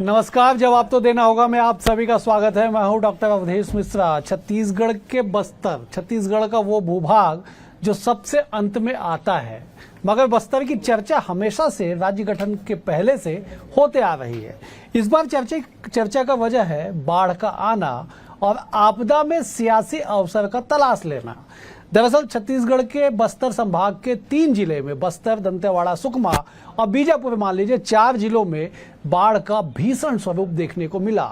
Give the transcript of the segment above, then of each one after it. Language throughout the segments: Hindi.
नमस्कार, जवाब तो देना होगा में आप सभी का स्वागत है। मैं हूं डॉक्टर अवधेश मिश्रा। छत्तीसगढ़ के बस्तर, छत्तीसगढ़ का वो भूभाग जो सबसे अंत में आता है, मगर बस्तर की चर्चा हमेशा से राज्य गठन के पहले से होते आ रही है। इस बार चर्चा का वजह है बाढ़ का आना और आपदा में सियासी अवसर का तलाश लेना। दरअसल छत्तीसगढ़ के बस्तर संभाग के 3 जिले में, बस्तर, दंतेवाड़ा, सुकमा और बीजापुर, मान लीजिए 4 जिलों में बाढ़ का भीषण स्वरूप देखने को मिला।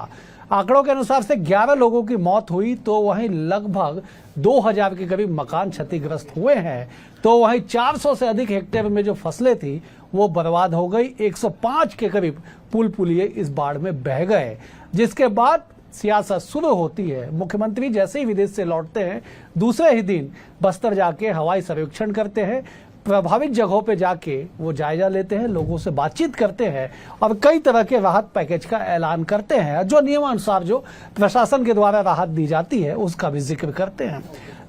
आंकड़ों के अनुसार से 11 लोगों की मौत हुई, तो वहीं लगभग 2000 के करीब मकान क्षतिग्रस्त हुए हैं। तो वहीं 400 से अधिक हेक्टेयर में जो फसलें थी वो बर्बाद हो गई। 105 के करीब पुल पुलिये इस बाढ़ में बह गए, जिसके बाद सियासत शुरू होती है। मुख्यमंत्री जैसे ही विदेश से लौटते हैं, दूसरे ही दिन बस्तर जाके हवाई सर्वेक्षण करते हैं, प्रभावित जगहों पे जाके वो जायजा लेते हैं, लोगों से बातचीत करते हैं और कई तरह के राहत पैकेज का ऐलान करते हैं। जो नियमानुसार जो प्रशासन के द्वारा राहत दी जाती है उसका भी जिक्र करते हैं।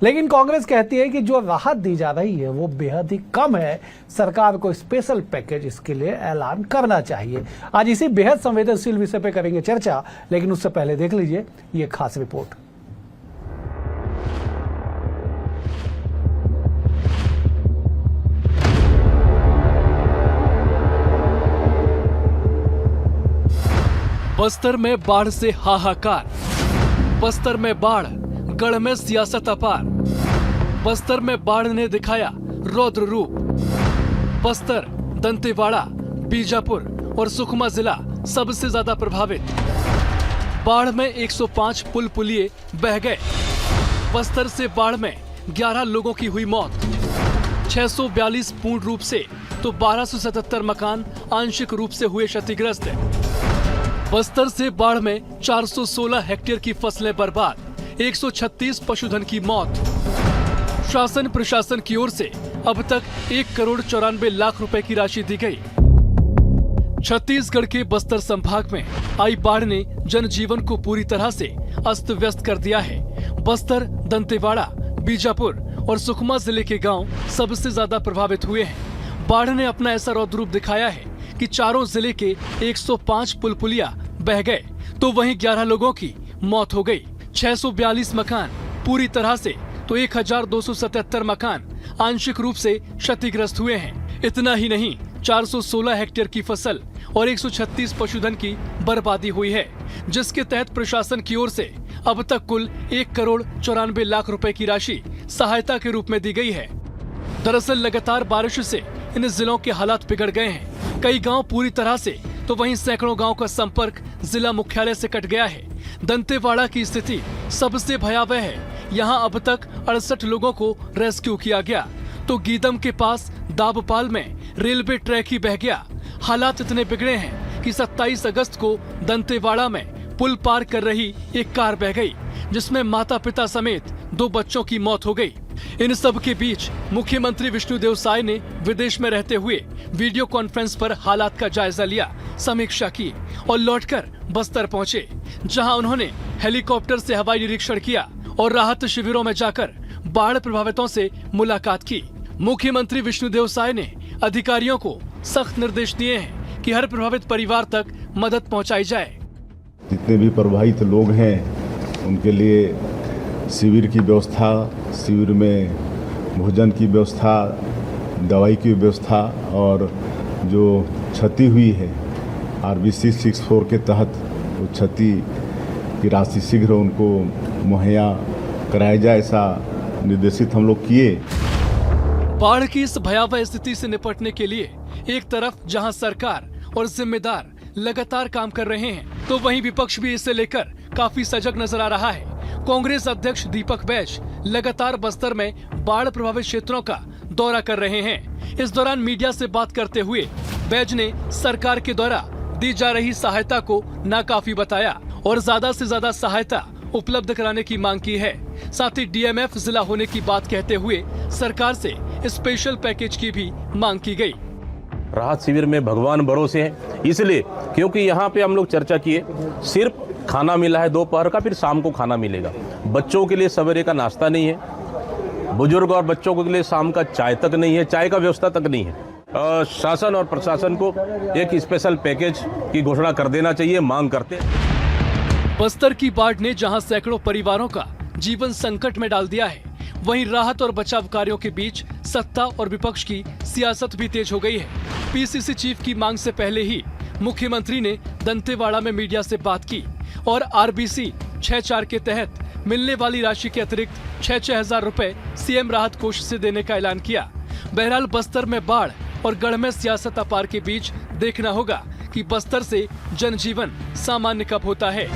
लेकिन कांग्रेस कहती है कि जो राहत दी जा रही है वो बेहद ही कम है, सरकार को स्पेशल पैकेज इसके लिए ऐलान करना चाहिए। आज इसी बेहद संवेदनशील विषय पे करेंगे चर्चा, लेकिन उससे पहले देख लीजिए ये खास रिपोर्ट। बस्तर में बाढ़ से हाहाकार, बस्तर में बाढ़, गढ़ में सियासत अपार। बस्तर में बाढ़ ने दिखाया रौद्र रूप। बस्तर, दंतेवाड़ा, बीजापुर और सुकमा जिला सबसे ज्यादा प्रभावित। बाढ़ में 105 पुल पुलिये बह गए। बस्तर से बाढ़ में 11 लोगों की हुई मौत, 642 पूर्ण रूप से तो 1277 मकान आंशिक रूप से हुए क्षतिग्रस्त। बस्तर से बाढ़ में 416 हेक्टेयर की फसलें बर्बाद, 136 पशुधन की मौत। शासन प्रशासन की ओर से अब तक 1,94,00,000 रुपए की राशि दी गई। छत्तीसगढ़ के बस्तर संभाग में आई बाढ़ ने जनजीवन को पूरी तरह से अस्त व्यस्त कर दिया है। बस्तर, दंतेवाड़ा, बीजापुर और सुकमा जिले के गांव सबसे ज्यादा प्रभावित हुए हैं। बाढ़ ने अपना ऐसा रौद्र रूप दिखाया है कि चारों जिले के 105 पुल पुलिया बह गए, तो वहीं 11 लोगों की मौत हो गई। 642 मकान पूरी तरह से तो 1277 मकान आंशिक रूप से क्षतिग्रस्त हुए हैं। इतना ही नहीं, 416 हेक्टेयर की फसल और 136 पशुधन की बर्बादी हुई है, जिसके तहत प्रशासन की ओर से अब तक कुल 1,94,00,000 रुपए की राशि सहायता के रूप में दी गई है। दरअसल लगातार बारिश से इन जिलों के हालात बिगड़ गए हैं। कई गांव पूरी तरह से तो वहीं सैकड़ों गांव का संपर्क जिला मुख्यालय से कट गया है। दंतेवाड़ा की स्थिति सबसे भयावह है। यहां अब तक 68 लोगों को रेस्क्यू किया गया, तो गीदम के पास दाबपाल में रेलवे ट्रैक ही बह गया। हालात इतने बिगड़े हैं कि 27 अगस्त को दंतेवाड़ा में पुल पार कर रही एक कार बह गई, जिसमें माता पिता समेत 2 बच्चों की मौत हो गई। इन सब के बीच मुख्यमंत्री विष्णुदेव साय ने विदेश में रहते हुए वीडियो कॉन्फ्रेंस पर हालात का जायजा लिया, समीक्षा की और लौटकर बस्तर पहुंचे, जहां उन्होंने हेलीकॉप्टर से हवाई निरीक्षण किया और राहत शिविरों में जाकर बाढ़ प्रभावितों से मुलाकात की। मुख्यमंत्री विष्णुदेव साय ने अधिकारियों को सख्त निर्देश दिए हैं कि हर प्रभावित परिवार तक मदद पहुंचाई जाए। जितने भी प्रभावित लोग हैं उनके लिए शिविर की व्यवस्था, शिविर में भोजन की व्यवस्था, दवाई की व्यवस्था और जो क्षति हुई है RBC 64 के तहत वो क्षति की राशि शीघ्र उनको मुहैया कराया जाए, ऐसा निर्देशित हम लोग किए। बाढ़ की इस भयावह स्थिति से निपटने के लिए एक तरफ जहां सरकार और जिम्मेदार लगातार काम कर रहे हैं, तो वहीं विपक्ष भी इसे लेकर काफी सजग नजर आ रहा है। कांग्रेस अध्यक्ष दीपक बैज लगातार बस्तर में बाढ़ प्रभावित क्षेत्रों का दौरा कर रहे हैं। इस दौरान मीडिया से बात करते हुए बैज ने सरकार के द्वारा दी जा रही सहायता को नाकाफी बताया और ज्यादा से ज्यादा सहायता उपलब्ध कराने की मांग की है। साथ ही DMF जिला होने की बात कहते हुए सरकार से स्पेशल पैकेज की भी मांग की गई। राहत शिविर में भगवान भरोसे हैं, इसलिए क्योंकि यहाँ पे हम लोग चर्चा किए, सिर्फ खाना मिला है दोपहर का, फिर शाम को खाना मिलेगा। बच्चों के लिए सवेरे का नाश्ता नहीं है, बुजुर्ग और बच्चों के लिए शाम का चाय तक नहीं है, चाय का व्यवस्था तक नहीं है। शासन और प्रशासन को एक स्पेशल पैकेज की घोषणा कर देना चाहिए, मांग करते हैं। बस्तर की बाढ़ ने जहां सैकड़ों परिवारों का जीवन संकट में डाल दिया है, वहीं राहत और बचाव कार्यों के बीच सत्ता और विपक्ष की सियासत भी तेज हो गई है। पीसीसी चीफ की मांग से पहले ही मुख्यमंत्री ने दंतेवाड़ा में मीडिया से बात की और आरबीसी 6-4 के तहत मिलने वाली राशि के अतिरिक्त 6-6 हजार रुपए सीएम राहत कोष से देने का ऐलान किया। बहरहाल बस्तर में बाढ़ और गढ़ में सियासत अपार के बीच देखना होगा कि बस्तर से जनजीवन सामान्य कब होता है।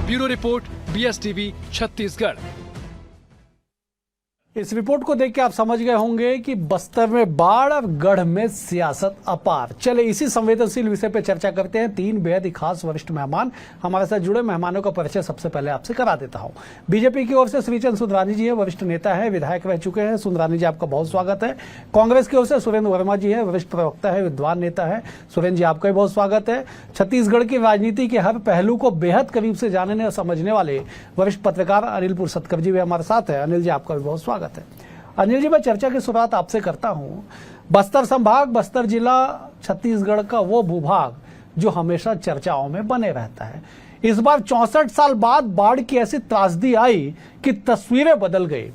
Bureau report, BSTV, Chhattisgarh. इस रिपोर्ट को देख के आप समझ गए होंगे कि बस्तर में बाढ़ और गढ़ में सियासत अपार। चले इसी संवेदनशील विषय पर चर्चा करते हैं। 3 बेहद ही खास वरिष्ठ मेहमान हमारे साथ जुड़े। मेहमानों का परिचय सबसे पहले आपसे करा देता हूं। बीजेपी की ओर से श्रीचंद सुंदरानी जी है, वरिष्ठ नेता है, विधायक रह चुके हैं। सुंदरानी जी, आपका बहुत स्वागत है। कांग्रेस की ओर से सुरेंद्र वर्मा जी है, वरिष्ठ प्रवक्ता है, विद्वान नेता है। सुरेंद्र जी, आपका भी बहुत स्वागत है। छत्तीसगढ़ की राजनीति के हर पहलू को बेहद करीब से जानने और समझने वाले वरिष्ठ पत्रकार अनिल पुरसत्कर जी भी हमारे साथ है। अनिल जी, आपका भी बहुत स्वागत है। अनिल जी, मैं चर्चा की शुरुआत आपसे करता हूं। बस्तर संभाग, बस्तर जिला छत्तीसगढ़ का वो भूभाग जो हमेशा चर्चाओं में बने रहता है। इस बार 64 साल बाद बाढ़ की ऐसी त्रासदी आई कि तस्वीरें बदल गई।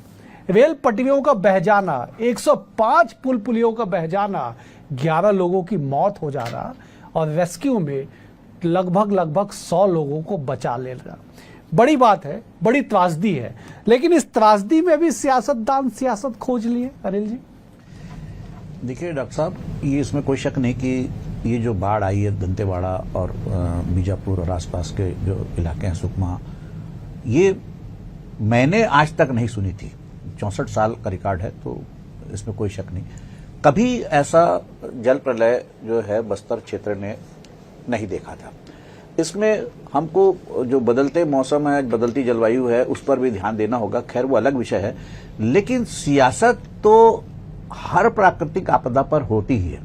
रेल पटरियों का बह जाना, 105 पुल पुलियों का बह जाना, 11 लोगों की मौत हो जाना और रेस्क्यू में लगभग 100 लोगों को बचा लेना बड़ी बात है, बड़ी त्रासदी है। लेकिन इस त्रासदी में भी सियासतदान सियासत खोज लिए। अनिल जी, देखिए डॉक्टर साहब, ये इसमें कोई शक नहीं कि ये जो बाढ़ आई है दंतेवाड़ा और बीजापुर और आसपास के जो इलाके हैं, सुकमा, ये मैंने आज तक नहीं सुनी थी। 64 साल का रिकॉर्ड है, तो इसमें कोई शक नहीं। कभी ऐसा जल प्रलय जो है बस्तर क्षेत्र ने नहीं देखा था। इसमें हमको जो बदलते मौसम है, बदलती जलवायु है, उस पर भी ध्यान देना होगा। खैर, वो अलग विषय है। लेकिन सियासत तो हर प्राकृतिक आपदा पर होती ही है।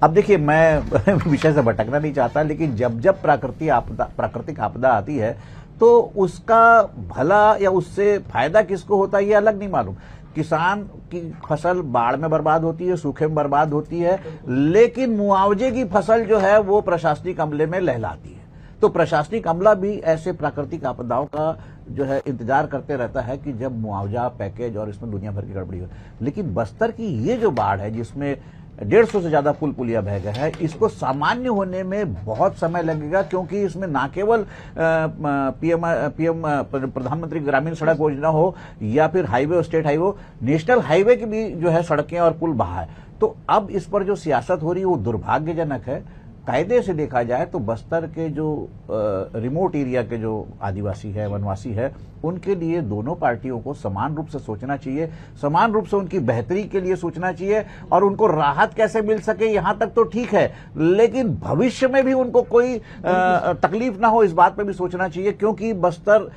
अब देखिए, मैं विषय से भटकना नहीं चाहता, लेकिन जब जब प्राकृतिक आपदा आती है तो उसका भला या उससे फायदा किसको होता है, ये अलग नहीं मालूम। किसान की फसल बाढ़ में बर्बाद होती है, सूखे में बर्बाद होती है, लेकिन मुआवजे की फसल जो है वो प्रशासनिक अमले में लहलाती है। तो प्रशासनिक अमला भी ऐसे प्राकृतिक आपदाओं का जो है इंतजार करते रहता है कि जब मुआवजा पैकेज और इसमें दुनिया भर की गड़बड़ी हो। लेकिन बस्तर की ये जो बाढ़ है, जिसमें 150 से ज्यादा पुल पुलिया बह गए हैं, इसको सामान्य होने में बहुत समय लगेगा, क्योंकि इसमें ना केवल पीएम प्रधानमंत्री ग्रामीण सड़क योजना हो या फिर हाईवे और स्टेट हाईवे, नेशनल हाईवे की भी जो है सड़कें और पुल बहा है। तो अब इस पर जो सियासत हो रही है वो दुर्भाग्यजनक है। कायदे से देखा जाए तो बस्तर के जो रिमोट एरिया के जो आदिवासी है, वनवासी है, उनके लिए दोनों पार्टियों को समान रूप से सोचना चाहिए, समान रूप से उनकी बेहतरी के लिए सोचना चाहिए, और उनको राहत कैसे मिल सके यहां तक तो ठीक है, लेकिन भविष्य में भी उनको कोई तकलीफ ना हो, इस बात पर भी सोचना चाहिए। क्योंकि बस्तर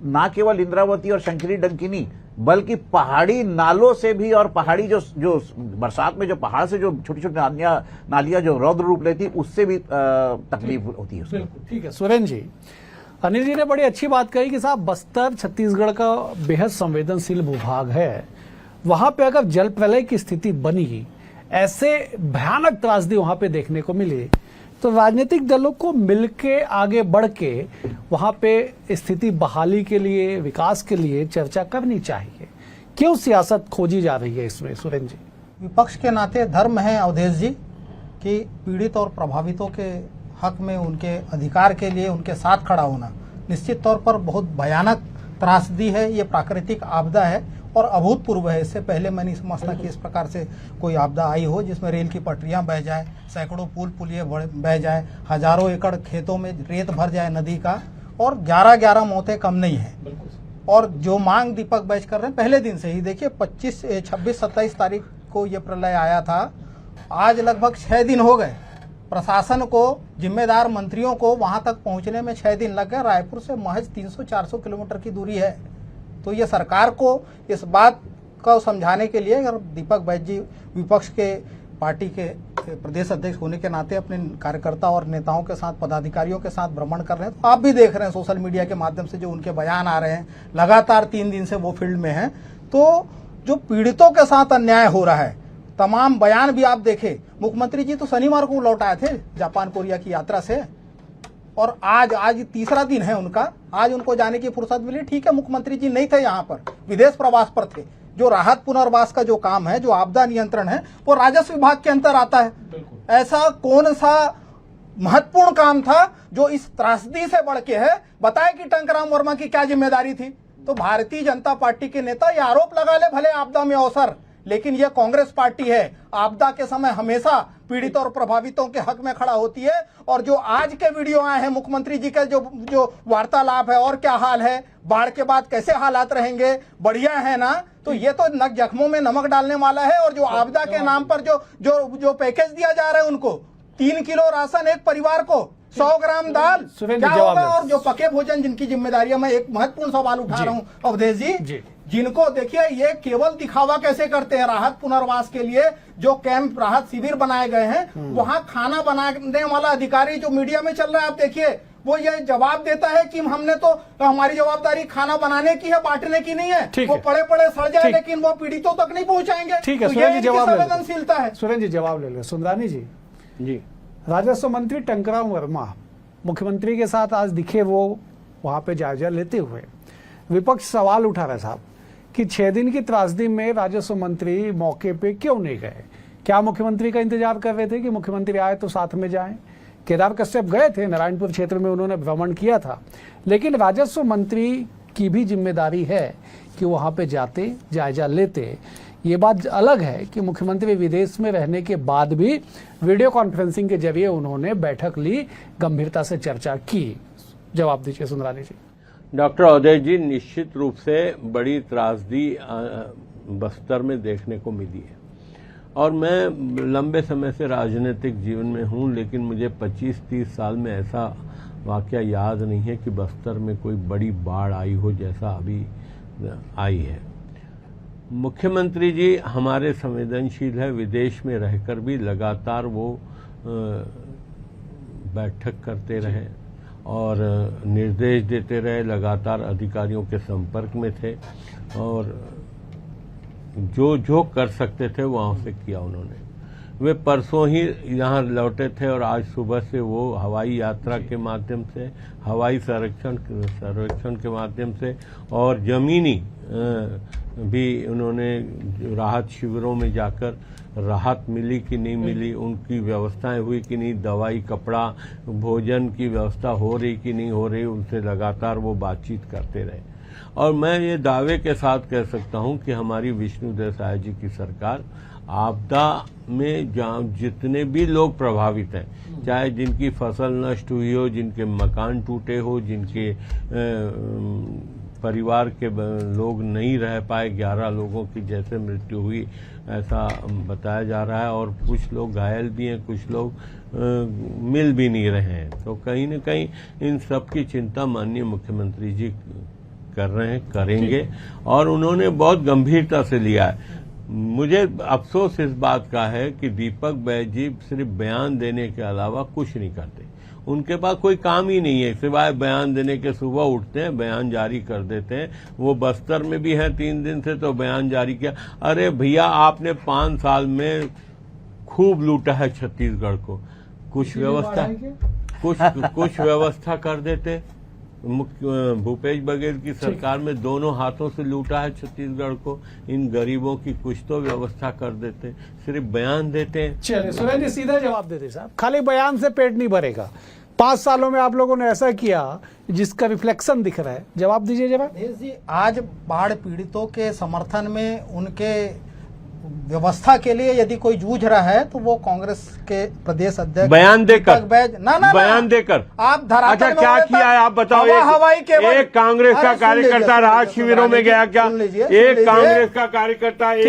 ना केवल इंद्रावती और शंकरी डंकिनी, बल्कि पहाड़ी नालों से भी, और पहाड़ी जो बरसात में जो पहाड़ से जो छोटी छोटी नालियां जो रौद्र रूप लेती, उससे भी तकलीफ होती है। बिल्कुल ठीक है सुरेंद्र जी। अनिल जी ने बड़ी अच्छी बात कही कि साहब, बस्तर छत्तीसगढ़ का बेहद संवेदनशील भूभाग है। वहां पे अगर जल प्रलय की स्थिति बनी, ऐसे भयानक त्रासदी वहां पे देखने को मिली, तो राजनीतिक दलों को मिलके आगे बढ़ के वहां पे स्थिति बहाली के लिए, विकास के लिए चर्चा करनी चाहिए। क्यों सियासत खोजी जा रही है इसमें, सुरेंद्र जी? विपक्ष के नाते धर्म है अवधेश जी कि पीड़ित और प्रभावितों के हक में, उनके अधिकार के लिए उनके साथ खड़ा होना निश्चित तौर पर बहुत भयानक त्रासदी है। ये प्राकृतिक आपदा है और अभूतपूर्व है। इससे पहले मैं नहीं समझता कि इस प्रकार से कोई आपदा आई हो, जिसमें रेल की पटरियां बह जाए, सैकड़ों पुल पुलिये बह जाए, हजारों एकड़ खेतों में रेत भर जाए नदी का, और 11 मौतें कम नहीं है। और जो मांग दीपक बैच कर रहे हैं पहले दिन से ही, देखिए 26-27 तारीख को ये प्रलय आया था, आज लगभग 6 दिन हो गए। प्रशासन को, जिम्मेदार मंत्रियों को वहां तक पहुंचने में 6 दिन लग गए। रायपुर से महज 300-400 किलोमीटर की दूरी है। तो ये सरकार को इस बात को समझाने के लिए, अगर दीपक बैच जी विपक्ष के पार्टी के प्रदेश अध्यक्ष होने के नाते अपने कार्यकर्ता और नेताओं के साथ, पदाधिकारियों के साथ भ्रमण कर रहे हैं, तो आप भी देख रहे हैं सोशल मीडिया के माध्यम से जो उनके बयान आ रहे हैं, लगातार 3 दिन से वो फील्ड में हैं। तो जो पीड़ितों के साथ अन्याय हो रहा है, तमाम बयान भी आप देखें। मुख्यमंत्री जी तो शनिवार को लौट आए थे जापान कोरिया की यात्रा से, और आज तीसरा दिन है उनका। आज उनको जाने की फुर्सत मिली। ठीक है, मुख्यमंत्री जी नहीं थे यहाँ पर, विदेश प्रवास पर थे। जो राहत पुनर्वास का जो काम है, जो आपदा नियंत्रण है, वो राजस्व विभाग के अंतर आता है। ऐसा कौन सा महत्वपूर्ण काम था जो इस त्रासदी से बढ़ के है? बताए कि टंकराम वर्मा की क्या जिम्मेदारी थी। तो भारतीय जनता पार्टी के नेता ये आरोप लगा ले भले आपदा में अवसर, लेकिन ये कांग्रेस पार्टी है, आपदा के समय हमेशा पीड़ितों और प्रभावितों के हक में खड़ा होती है। और जो आज के वीडियो आए हैं मुख्यमंत्री जी का जो वार्तालाप है, और क्या हाल है, बाढ़ के बाद कैसे हालात रहेंगे, बढ़िया है ना, तो ये तो नक जख्मों में नमक डालने वाला है। और जो आपदा के नाम पर जो पैकेज दिया जा रहा है उनको, 3 किलो राशन एक परिवार को, 100 ग्राम दाल, क्या होगा? और जो पके भोजन जिनकी जिम्मेदारी है, मैं एक महत्वपूर्ण सवाल उठा रहा हूं अवधेश जी, जिनको देखिए ये केवल दिखावा कैसे करते हैं। राहत पुनर्वास के लिए जो कैंप, राहत शिविर बनाए गए हैं, वहां खाना बनाने वाला अधिकारी जो मीडिया में चल रहा है, आप देखिए, वो ये जवाब देता है कि हमने तो हमारी जवाबदारी खाना बनाने की है, बांटने की नहीं है। वो पड़े पड़े सड़ जाए, लेकिन वो पीड़ितों तक नहीं पहुंचाएंगे। ठीक है, तो सुरेंद्र जी जवाब संवेदनशीलता है। सुरेंद्र जी जवाब ले लो। सुंदरानी जी, राजस्व मंत्री टंकराम वर्मा मुख्यमंत्री के साथ आज दिखे, वो वहां पे जायजा लेते हुए। विपक्ष सवाल उठा रहा साहब कि 6 दिन की त्रासदी में राजस्व मंत्री मौके पे क्यों नहीं गए? क्या मुख्यमंत्री का इंतजार कर रहे थे कि मुख्यमंत्री आए तो साथ में जाएं? केदार कश्यप गए थे, नारायणपुर क्षेत्र में उन्होंने भ्रमण किया था, लेकिन राजस्व मंत्री की भी जिम्मेदारी है कि वहां पे जाते, जायजा लेते। ये बात अलग है कि मुख्यमंत्री विदेश में रहने के बाद भी वीडियो कॉन्फ्रेंसिंग के जरिए उन्होंने बैठक ली, गंभीरता से चर्चा की। जवाब दीजिए सुंदरानी जी। डॉक्टर अवधेश जी, निश्चित रूप से बड़ी त्रासदी बस्तर में देखने को मिली है, और मैं लंबे समय से राजनीतिक जीवन में हूं, लेकिन मुझे 25-30 साल में ऐसा वाकया याद नहीं है कि बस्तर में कोई बड़ी बाढ़ आई हो जैसा अभी आई है। मुख्यमंत्री जी हमारे संवेदनशील है, विदेश में रहकर भी लगातार वो बैठक करते रहे और निर्देश देते रहे, लगातार अधिकारियों के संपर्क में थे, और जो कर सकते थे वहां से किया उन्होंने। वे परसों ही यहाँ लौटे थे, और आज सुबह से वो हवाई यात्रा के माध्यम से, हवाई सर्वेक्षण के माध्यम से, और जमीनी भी उन्होंने राहत शिविरों में जाकर राहत मिली कि नहीं मिली, उनकी व्यवस्थाएं हुई कि नहीं, दवाई, कपड़ा, भोजन की व्यवस्था हो रही कि नहीं हो रही, उनसे लगातार वो बातचीत करते रहे। और मैं ये दावे के साथ कह सकता हूं कि हमारी विष्णुदेव साय जी की सरकार आपदा में जहाँ जितने भी लोग प्रभावित हैं, चाहे जिनकी फसल नष्ट हुई हो, जिनके मकान टूटे हो, जिनके परिवार के लोग नहीं रह पाए, 11 लोगों की जैसे मृत्यु हुई ऐसा बताया जा रहा है, और कुछ लोग घायल भी हैं, कुछ लोग मिल भी नहीं रहे हैं। तो कहीं न कहीं इन सब की चिंता माननीय मुख्यमंत्री जी कर रहे हैं, करेंगे, और उन्होंने बहुत गंभीरता से लिया है। मुझे अफसोस इस बात का है कि दीपक बैज जी सिर्फ बयान देने के अलावा कुछ नहीं करते। उनके पास कोई काम ही नहीं है सिवाय बयान देने के। सुबह उठते हैं, बयान जारी कर देते हैं। वो बस्तर में भी हैं 3 दिन से, तो बयान जारी किया। अरे भैया, आपने 5 साल में खूब लूटा है छत्तीसगढ़ को, कुछ व्यवस्था कर देते। भूपेश बघेल की सरकार में दोनों हाथों से लूटा है छत्तीसगढ़ को, इन गरीबों की कुछ तो व्यवस्था कर देते, सिर्फ बयान देते हैं। चलिए सुरेंद्र जी सीधा जवाब देते साहब, खाली बयान से पेट नहीं भरेगा। 5 सालों में आप लोगों ने ऐसा किया जिसका रिफ्लेक्शन दिख रहा है। जवाब दीजिए जरा। जी, आज बाढ़ पीड़ितों के समर्थन में, उनके व्यवस्था के लिए यदि कोई जूझ रहा है तो वो कांग्रेस के प्रदेश अध्यक्ष बयान देकर, बयान देकर आप धरातल अच्छा क्या किया है आप बताओ। एक कांग्रेस का कार्यकर्ता राहत शिविरों में गया क्या? एक कांग्रेस का कार्यकर्ता एक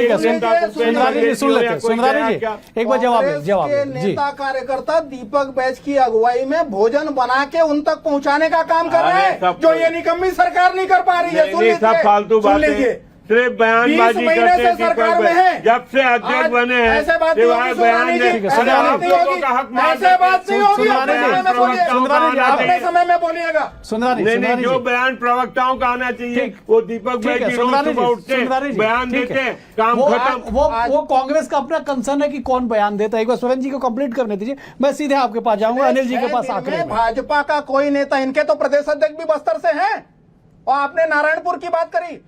एक बार जवाब नेता कार्यकर्ता दीपक बैज की अगुवाई में भोजन बना के उन तक पहुंचाने का काम कर रहे हैं, जो ये निकम्मी सरकार नहीं कर पा रही है। सब फालतू बातें, सिर्फ बयानबाजी 20 महीने से करते सरकार में है। जब से अध्यक्ष आज बने हैं ऐसे बात नहीं सिवाय होगी, बयान सुनवानी दे- जी, ऐसे अरे बात आप नहीं लोगों होगी। का हक मान ऐसे बात नहीं होगी, सुनवानी अपने जी, समय में बोलिए। सुनवानी जी, आप- अपने समय में बोलिएगा। सुनवानी नहीं नहीं, सुनवानी जो जी। बयान प्रवक्ताओं का आना चाहिए ठीक। वो दीपक भाई ठीक है, की रोज सुनवानी सुबह जी, उठते सुनवानी जी, बयान ठीक देते है। काम वो खत्म। वो कांग्रेस का अपना कंसर्न है कि कौन बयान देता है। एक बार सुरेंद्र जी को कंप्लीट करने दीजिए, मैं सीधे आपके पास जाऊंगा, अनिल जी के पास दिन आखिरी में में। भाजपा का कोई नेता, इनके तो प्रदेश अध्यक्ष भी बस्तर से हैं। और आपने नारायणपुर की बात करी,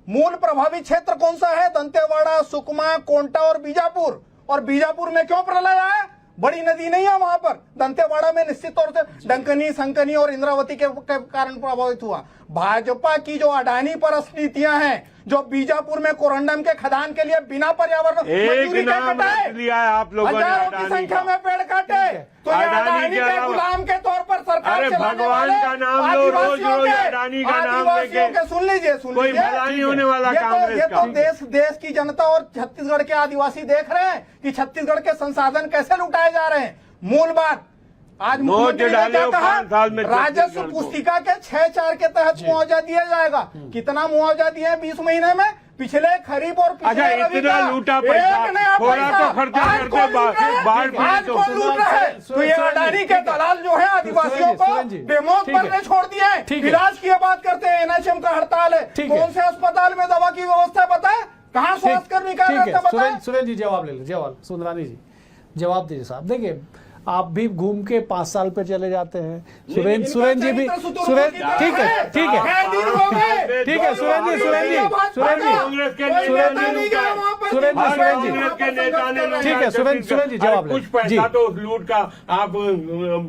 मूल प्रभावित क्षेत्र कौन सा है? दंतेवाड़ा, सुकमा, कोंटा और बीजापुर। और बीजापुर में क्यों प्रलय आया? बड़ी नदी नहीं है वहां पर। दंतेवाड़ा में निश्चित तौर से डंकनी, संकनी और इंद्रावती के कारण प्रभावित हुआ। भाजपा की जो अडानी परस्त नीतियां हैं, जो बीजापुर में कोरंडम के खदान के लिए बिना पर्यावरण एक मंजूरी के नाम कटाए, रख लिया है आप लोगों ने हजारों की अडानी संख्या का। में पेड़ काटे। तो ये अडानी अडानी के के अलावा- गुलाम के तौर पर सरकार अरे चलाने भगवान वाले का नाम लो, रोज आदिवासियों रोज के- अडानी का नाम आदिवासियों लेके। के सुन लीजिए, सुन कोई लीजिए। भला नहीं होने वाला ये कांग्रेस तो का। देश की जनता और छत्तीसगढ़ के आदिवासी देख रहे हैं कि छत्तीसगढ़ के संसाधन कैसे लुटाए जा रहे हैं। मूल बात, आज नोट मुख्यमंत्री ने डाले क्या हो कहा? 5 साल में राजस्व छत्तीसगढ़ को। पुस्तिका के 6-4 के तहत मुआवजा दिया जाएगा। कितना मुआवजा दिया है 20 महीने में? पिछले खरीफ और पिछले अच्छा, रबी इतना का लूटा पैसा, एक नया थोड़ा पैसा। तो खर्चा आज करते कौन लूट रहा है? बाढ़ पीड़ित आज को। कौन लूट रहा है? तो ये अडानी के दलाल जो है आदिवासियों को सुरेंद्र जी, बेमौत ठीक है। मरने छोड़ दिए हैं। ठीक है। इलाज की बात करते हैं, एनएचएम का हड़ताल है। ठीक है। कौन से अस्पताल में दवा की व्यवस्था बताए? कहाँ स्वास्थ्य कर्मी ठीक कार्यरत है, है बताए? सुरेंद्र जी जवाब ले लो, जवाब सुंदरानी जी जवाब दीजिए साहब। देखिए, आप भी घूम के 5 साल पे चले जाते हैं। सुरेंद्र जी भी, सुरेंद्र ठीक है, ठीक है, ठीक है, सुरेंद्र जी, सुरेंद्र जी, कांग्रेस के नेता ने लूटा है। सुरेंद्र हर सुरेंद्र जी, कांग्रेस के नेता ने लूटा ठीक है, है। सुरेंद्र जी जवाब ले कुछ पैसा जी। तो उस लूट का आप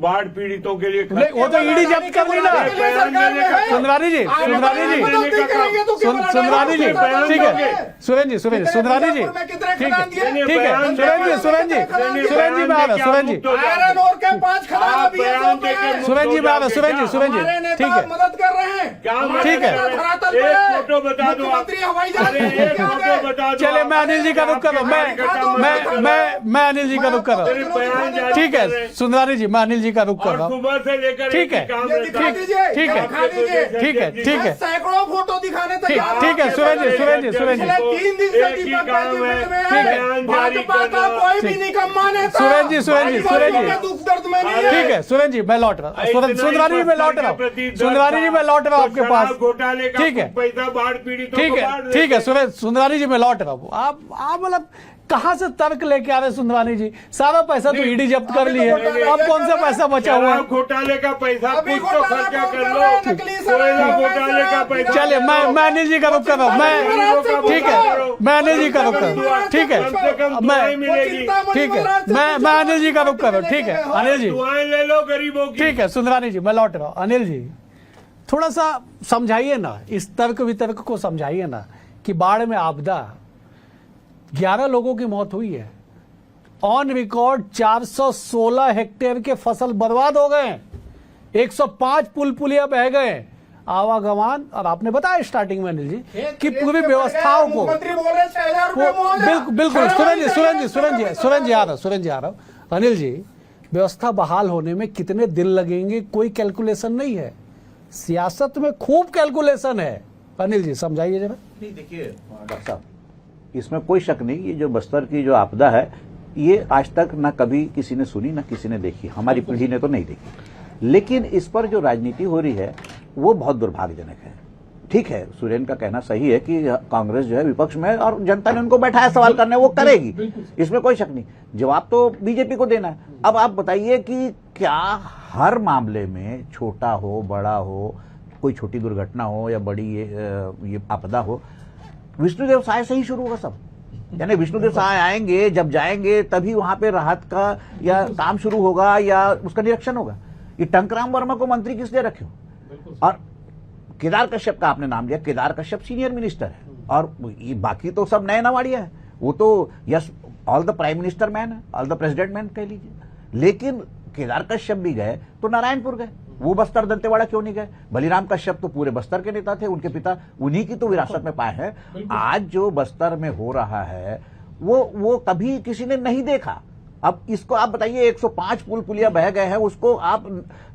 बाढ़ पीड़ितों के लिए नहीं, वो तो ईडी जब्त कर ली ना। सुंदरानी जी, सुंदरानी जी, सुंदरानी जी, ठीक है, सुरेंद्र जी, सुंदरानी जी, ठीक है, ठीक है, सुरेंद्र जी मैं आ रहा, सुरेंद्र जी, आयरन और के 5 खदान अभी ये सब में है। सुरेंद्र जी मैं आ रहा, सुरेंद्र जी, हमारे नेता ठीक है, मदद कर रहे हैं। ठीक है। धरातल एक पर है। फोटो बता दो आप। मुख्यमंत्री हवाई जहाज अरे में एक क्या फोटो है? बता दो चले आप। मैं अनिल जी का रुख कर रहा हूँ, मैं अनिल जी का रुख कर रहा सिर्फ बयान हूँ, जारी ठीक कर रहे है, हैं। सुंदरानी जी मैं अनिल जी का रुख कर और रहा हूँ, सुबह से लेकर ठीक है, एक ही काम ये रहता दिखा है। दीजिए, ठीक है, दिखा दीजिए। ठीक है, ठीक है, सैकड़ों फोटो दिखाने तैयार ठीक है, सुरेंद्र जी, सुरेंद्र जी, सुरेंद्र जी, पिछले 3 दिन से एक ही दीपक काम भाई है, के में ठीक है। है। भाजपा का कोई भी निकम्मा नेता सुरेंद्र जी, सुरेंद्र जी, आदिवासियों सुरेंद्र जी। के दुख दर्द में नहीं है। ठीक है, सुरेंद्र जी मैं लौट रहा हूँ, सुंदरानी जी मैं लौट रहा हूँ, सुंदरानी जी मैं लौट रहा हूँ आपके पास, घोटाले का ठीक है, पैसा बाढ़ पीड़ितों ठीक को है, बांट ठीक है, देते। सुंदरानी जी मैं लौट रहा हूँ। आप मतलब कहाँ से तर्क लेके आ रहे सुंदरानी जी? सारा पैसा तो ईडी जब्त कर ली है, अब कौन सा पैसा बचा हुआ है? शराब घोटाले का पैसा अभी कुछ तो घोटाला खर्चा कौन कर कर लो। रहा है? नकली शराब, कोयला नकली घोटाले का शराब। पैसा चलिए मैं अनिल जी का रुख कर रहा हूँ, मैं ठीक है, मैं अनिल जी का रुख कर रहा हूँ, ठीक है, कम से कम दुआएं मिलेगी। ठीक है, मैं अनिल जी का रुख कर रहा हूँ, ठीक है, अनिल जी, दुआएं ले लो गरीबों की। ठीक है, सुंदरानी जी मैं लौट रहा हूँ। अनिल जी थोड़ा सा समझाइए ना, इस तर्क वितर्क को समझाइए ना कि बाढ़ में आपदा 11 लोगों की मौत हुई है, ऑन रिकॉर्ड 416 हेक्टेयर के फसल बर्बाद हो गए, 105 पुल पुलिया बह गए, आवागमन, और आपने बताया स्टार्टिंग में अनिल जी कि पूरी व्यवस्थाओं को मुख्यमंत्री बोल रहे 6,000 रुपए मुआवजा। बिल्कुल बिल्कुल, सुरेंद्र जी आ रहा हूं, अनिल जी व्यवस्था बहाल होने में कितने दिन लगेंगे कोई कैलकुलेशन नहीं है, सियासत में खूब कैलकुलेशन है। अनिल जी समझाइए जरा। नहीं, देखिए डॉक्टर साहब, इसमें कोई शक नहीं, ये जो बस्तर की जो आपदा है ये आज तक ना कभी किसी ने सुनी ना किसी ने देखी, हमारी पीढ़ी ने तो नहीं देखी। लेकिन इस पर जो राजनीति हो रही है वो बहुत दुर्भाग्यजनक है। ठीक है, सुरेन का कहना सही है कि कांग्रेस जो है विपक्ष में और जनता ने उनको बैठाया सवाल करने, वो करेगी, इसमें कोई शक नहीं। जवाब तो बीजेपी को देना है। अब आप बताइए कि क्या हर मामले में, छोटा हो बड़ा हो, कोई छोटी दुर्घटना हो या बड़ी ये आपदा हो, विष्णुदेव सहाय से ही शुरू होगा सब? यानी विष्णुदेव सहाय आएंगे, जब जाएंगे तभी वहां पे राहत का या काम शुरू होगा या उसका निरीक्षण होगा? ये टंकराम वर्मा को मंत्री किस लिए रखे हो? और केदार कश्यप का आपने नाम लिया, केदार कश्यप सीनियर मिनिस्टर है और ये बाकी तो सब नए नवाड़िया है। वो तो yes all the prime minister man है, ऑल द प्रेसिडेंट मैन कह लीजिए। लेकिन केदार कश्यप भी गए तो नारायणपुर गए, वो बस्तर दंतेवाड़ा क्यों नहीं गए? बलिराम कश्यप तो पूरे बस्तर के नेता थे, उनके पिता उन्हीं की तो विरासत में पाए हैं। आज जो बस्तर में हो रहा है वो कभी किसी ने नहीं देखा। अब इसको आप बताइए, 105 पुल पुलिया बह गए हैं, उसको आप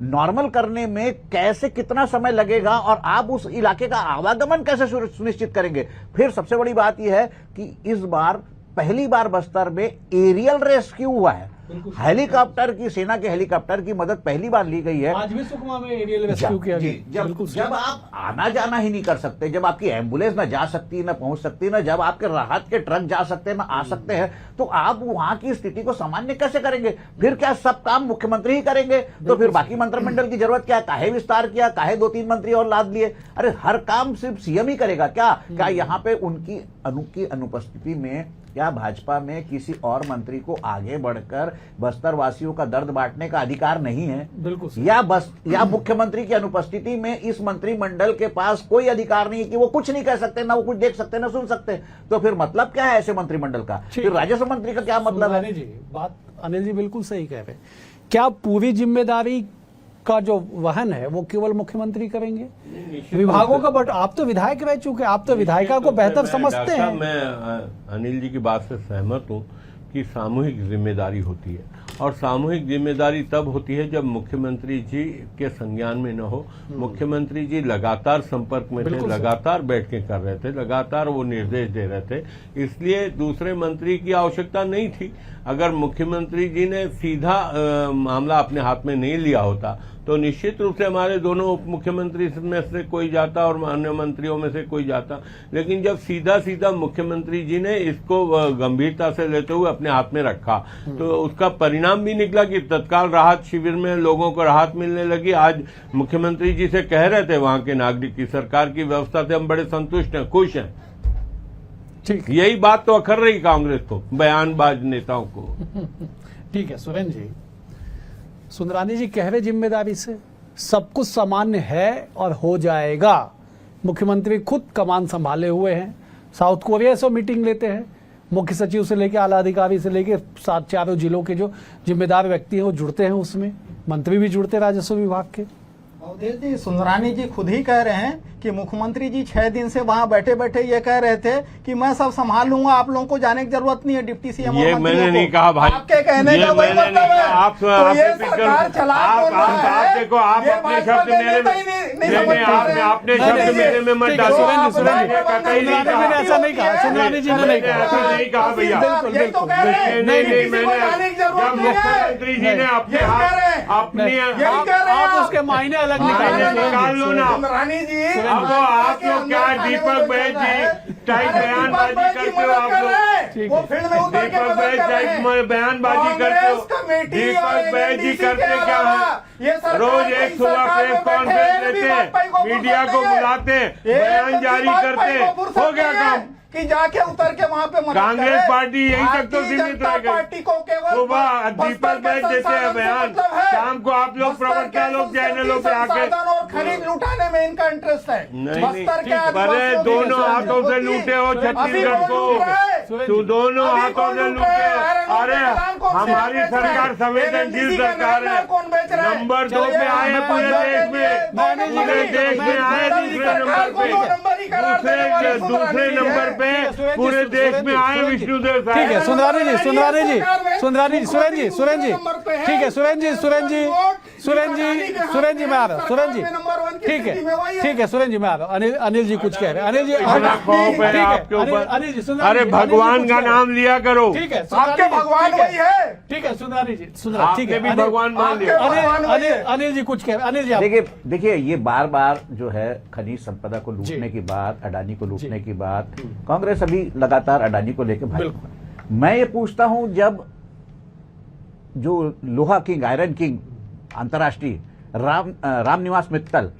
नॉर्मल करने में कैसे, कितना समय लगेगा, और आप उस इलाके का आवागमन कैसे सुनिश्चित करेंगे। फिर सबसे बड़ी बात यह है कि इस बार पहली बार बस्तर में एरियल रेस्क्यू हुआ है, हेलीकॉप्टर की, सेना के हेलीकॉप्टर की मदद पहली बार ली गई है। आज भी सुकमा में एरियल रेस्क्यू किया गया। जब आप आना जाना ही नहीं कर सकते, जब आपकी एम्बुलेंस ना जा सकती, ना पहुंच सकती, ना जब आपके राहत के ट्रक जा सकते, ना आ सकते हैं, तो आप वहां की स्थिति को सामान्य कैसे करेंगे। फिर क्या सब काम मुख्यमंत्री ही करेंगे, तो फिर बाकी मंत्रिमंडल की जरूरत क्या, काहे विस्तार किया, काहे 2-3 मंत्री और लाद लिए। अरे हर काम सिर्फ सीएम ही करेगा क्या यहाँ पे उनकी अनुपस्थिति में क्या भाजपा में किसी और मंत्री को आगे बढ़कर बस्तर वासियों का दर्द बांटने का अधिकार नहीं है? बिल्कुल। या मुख्यमंत्री की अनुपस्थिति में इस मंत्रिमंडल के पास कोई अधिकार नहीं है कि वो कुछ नहीं कह सकते, ना वो कुछ देख सकते, ना सुन सकते। तो फिर मतलब क्या है ऐसे मंत्रिमंडल का? फिर राजस्व मंत्री का क्या मतलब है? जी, बात अनिल जी बिल्कुल सही कह रहे हैं। क्या पूरी जिम्मेदारी का जो वहन है वो केवल मुख्यमंत्री करेंगे विभागों का? बट आप तो विधायक रह चुके, आप तो विधायिका को बेहतर समझते हैं। मैं अनिल जी की बात से सहमत हूं कि सामूहिक जिम्मेदारी होती है, और सामूहिक जिम्मेदारी तब होती है जब मुख्यमंत्री जी के संज्ञान में न हो। मुख्यमंत्री जी लगातार संपर्क में थे, लगातार बैठकें कर रहे थे, लगातार वो निर्देश दे रहे थे, इसलिए दूसरे मंत्री की आवश्यकता नहीं थी। अगर मुख्यमंत्री जी ने सीधा मामला अपने हाथ में नहीं लिया होता तो निश्चित रूप से हमारे दोनों उप मुख्यमंत्री में से कोई जाता और अन्य मंत्रियों में से कोई जाता, लेकिन जब सीधा सीधा मुख्यमंत्री जी ने इसको गंभीरता से लेते हुए अपने हाथ में रखा तो उसका परिणाम भी निकला कि तत्काल राहत शिविर में लोगों को राहत मिलने लगी। आज मुख्यमंत्री जी से कह रहे थे वहां के नागरिक की सरकार की व्यवस्था से हम बड़े संतुष्ट हैं, खुश हैं। ठीक, यही बात तो अखर रही कांग्रेस को, बयानबाज नेताओं को। ठीक है सुरेंद्र जी, सुंदरानी जी कह रहे जिम्मेदारी से सब कुछ सामान्य है और हो जाएगा। मुख्यमंत्री खुद कमान संभाले हुए हैं, साउथ कोरिया से मीटिंग लेते हैं, मुख्य सचिव से लेकर आला अधिकारी से लेकर 7 जिलों के जो जिम्मेदार व्यक्ति हैं वो जुड़ते हैं, उसमें मंत्री भी जुड़ते हैं राजस्व विभाग के। अवधेश जी, सुंदरानी जी खुद ही कह रहे हैं कि मुख्यमंत्री जी 6 दिन से वहां बैठे बैठे ये कह रहे थे कि मैं सब संभाल लूंगा, आप लोगों को जाने की जरूरत नहीं है, डिप्टी सीएम ये मैंने नहीं कहा भाई, आपके कहने का वही मतलब है। आप ये सरकार चला देखो, आप अपने शब्द मेरे में अपने शब्द मेरे में मत डालो। मैंने ऐसा नहीं कहा, सुंदरानी जी ने नहीं कहा भैया। नहीं, मैंने जब मुख्यमंत्री जी ने अपने आप उसके मायने अलग निकाल लो ना। रानी जी, अब आप लोग क्या दीपक बैद जी टाइप बयानबाजी करते हो, आप लोग वो फील्ड में उतर के दीपक बैद टाइप बयानबाजी करते हो। दीपक बैद जी करते क्या है, रोज एक सुबह प्रेस कॉन्फ्रेंस लेते, मीडिया को बुलाते, बयान जारी करते, हो गया काम कि जाके उतर के वहाँ पे कांग्रेस पार्टी यही तक तो सीमित रह गई। पार्टी को केवल सुबह दीपक बैद देते बयान, शाम को आप लोग प्रवक्ता लोग चैनलों पे आके और खरीद लुटाने में इनका इंटरेस्ट है। नहीं, अरे दोनों हाथों से लूटे हो छत्तीसगढ़ को, तो दोनों हाथों से लूटे। अरे हमारी सरकार संवेदनशील सरकार है, नंबर 2 पे आए पूरे देश में, पूरे देश में आए दूसरे नंबर पे पूरे देश में आए विष्णुदेव साहब। ठीक है सुंदरानी जी, सुरेंद्र जी, ठीक है सुरेंद्र जी मैं आ रहा हूँ, सुरेंद्र जी ठीक है सुरेंद्र जी मैं आ रहा हूँ। अनिल जी कुछ कह रहे हैं, अनिल जी खौफ है आपके ऊपर। अरे भगवान का नाम लिया करो, ठीक है आपके भगवान वही है। ठीक है सुंदरानी जी, ठीक भी है भगवान मान लिया। अनिल जी कुछ कह रहे हैं, अनिल जी देखिए ये बार बार जो है खनिज संपदा को लूटने की बात, अडानी को लूटने की बात, कांग्रेस अभी लगातार अडानी को लेकर भाई। मैं ये पूछता हूं, जब जो लोहा किंग, आयरन किंग अंतर्राष्ट्रीय रामनिवास मित्तल,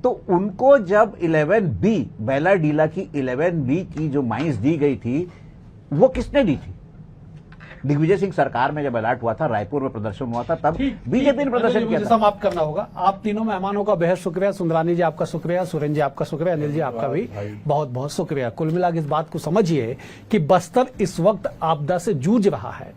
तो उनको जब 11B बेला डीला की 11B की जो माइंस दी गई थी वो किसने दी थी? दिग्विजय सिंह सरकार में जब अलर्ट हुआ था, रायपुर में प्रदर्शन हुआ था, तब बीजेपी ने प्रदर्शन किया था। समाप्त करना होगा। आप तीनों मेहमानों का बेहद शुक्रिया, सुंदरानी जी आपका शुक्रिया, सुरेंद्र जी आपका शुक्रिया, अनिल जी आपका भी बहुत बहुत शुक्रिया। कुल मिलाकर इस बात को समझिए कि बस्तर इस वक्त आपदा से जूझ रहा है।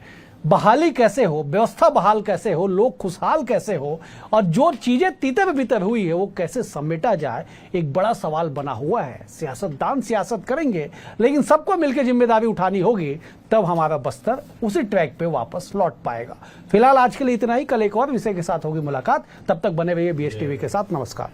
बहाली कैसे हो, व्यवस्था बहाल कैसे हो, लोग खुशहाल कैसे हो, और जो चीजें तीतर बितर हुई है वो कैसे समेटा जाए, एक बड़ा सवाल बना हुआ है। सियासतदान सियासत करेंगे, लेकिन सबको मिलकर जिम्मेदारी उठानी होगी, तब हमारा बस्तर उसी ट्रैक पे वापस लौट पाएगा। फिलहाल आज के लिए इतना ही। कल एक और विषय के साथ होगी मुलाकात। तब तक बने रहिए BSTV के साथ। नमस्कार।